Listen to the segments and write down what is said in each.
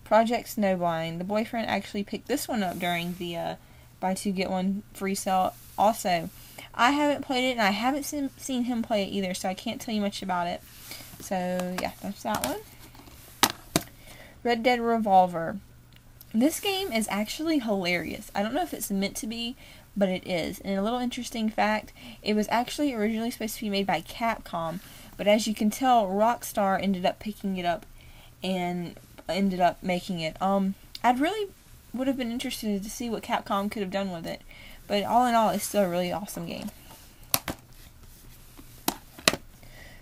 Project Snowblind. The boyfriend actually picked this one up during the buy two get one free sale. Also, I haven't played it, and I haven't seen him play it either, so I can't tell you much about it. So yeah, that's that one. Red Dead Revolver. This game is actually hilarious. I don't know if it's meant to be, but it is. And a little interesting fact, it was actually originally supposed to be made by Capcom, but as you can tell, Rockstar ended up picking it up and ended up making it. I'd really would have been interested to see what Capcom could have done with it, but all in all, it's still a really awesome game.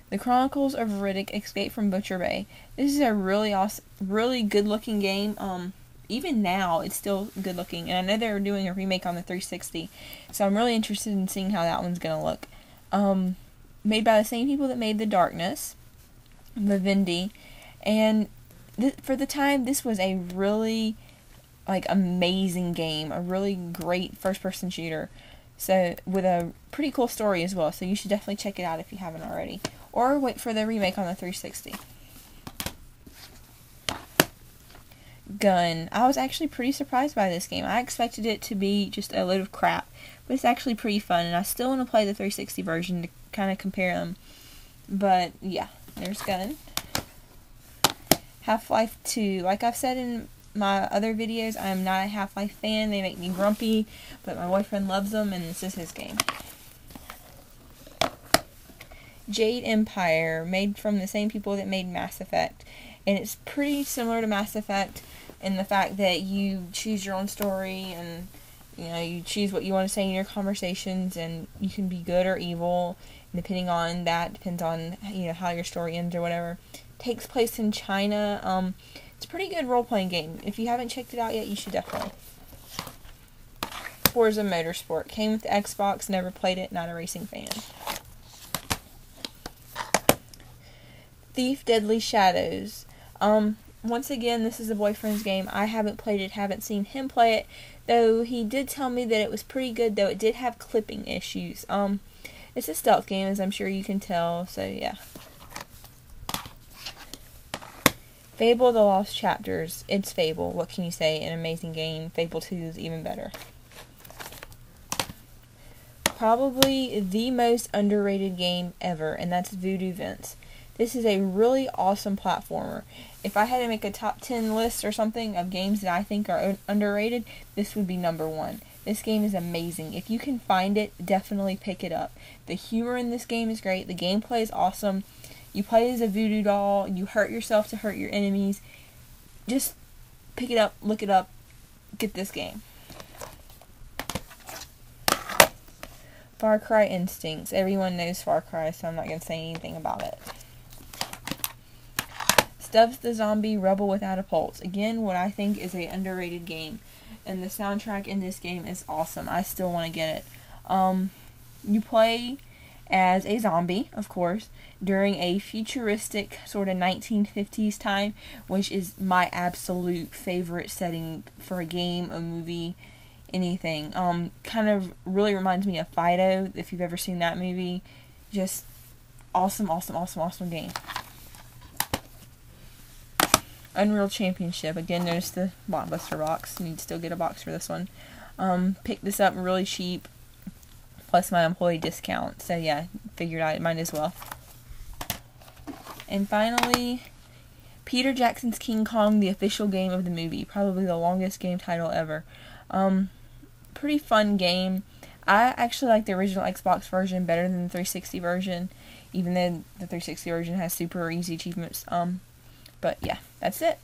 The Chronicles of Riddick: Escape from Butcher Bay. This is a really awesome, really good looking game. Even now, it's still good looking, and I know they're doing a remake on the 360, so I'm really interested in seeing how that one's gonna look. Made by the same people that made The Darkness, Vivendi, and for the time, this was a really amazing game, a really great first-person shooter. So with a pretty cool story as well. So you should definitely check it out if you haven't already, or wait for the remake on the 360. Gun. I was actually pretty surprised by this game. I expected it to be just a load of crap, but it's actually pretty fun, and I still want to play the 360 version to kind of compare them. But yeah, there's Gun. Half-Life 2. Like I've said in my other videos, I am not a Half-Life fan. They make me grumpy, but my boyfriend loves them, and this is his game. Jade Empire, made from the same people that made Mass Effect, and it's pretty similar to Mass Effect in the fact that you choose your own story, and you choose what you want to say in your conversations, and you can be good or evil, and depending on that, depends on how your story ends or whatever. Takes place in China. It's a pretty good role-playing game. If you haven't checked it out yet, you should definitely. Forza Motorsport. Came with the Xbox, never played it, not a racing fan. Thief Deadly Shadows. Once again, this is a boyfriend's game. I haven't played it, haven't seen him play it, though he did tell me that it was pretty good, though it did have clipping issues. It's a stealth game, as I'm sure you can tell, so yeah. Fable: The Lost Chapters. It's Fable. What can you say? An amazing game. Fable 2 is even better. Probably the most underrated game ever, and that's Voodoo Vince. This is a really awesome platformer. If I had to make a top 10 list or something of games that I think are underrated, this would be number 1. This game is amazing. If you can find it, definitely pick it up. The humor in this game is great. The gameplay is awesome. You play as a voodoo doll. You hurt yourself to hurt your enemies. Just pick it up, look it up, get this game. Far Cry Instincts. Everyone knows Far Cry, so I'm not going to say anything about it. Stubbs the Zombie: Rebel Without a Pulse. Again, what I think is a underrated game, and the soundtrack in this game is awesome. I still want to get it. You play as a zombie, of course, during a futuristic sort of 1950s time, which is my absolute favorite setting for a game, a movie, anything. Kind of really reminds me of Fido, if you've ever seen that movie. Just awesome, awesome, awesome, awesome game. Unreal Championship. Again, notice the Blockbuster box. You need to still get a box for this one. Picked this up really cheap, plus my employee discount. So yeah, figured I might as well. And finally, Peter Jackson's King Kong, the official game of the movie. Probably the longest game title ever. Pretty fun game. I actually like the original Xbox version better than the 360 version, even though the 360 version has super easy achievements. But yeah, that's it.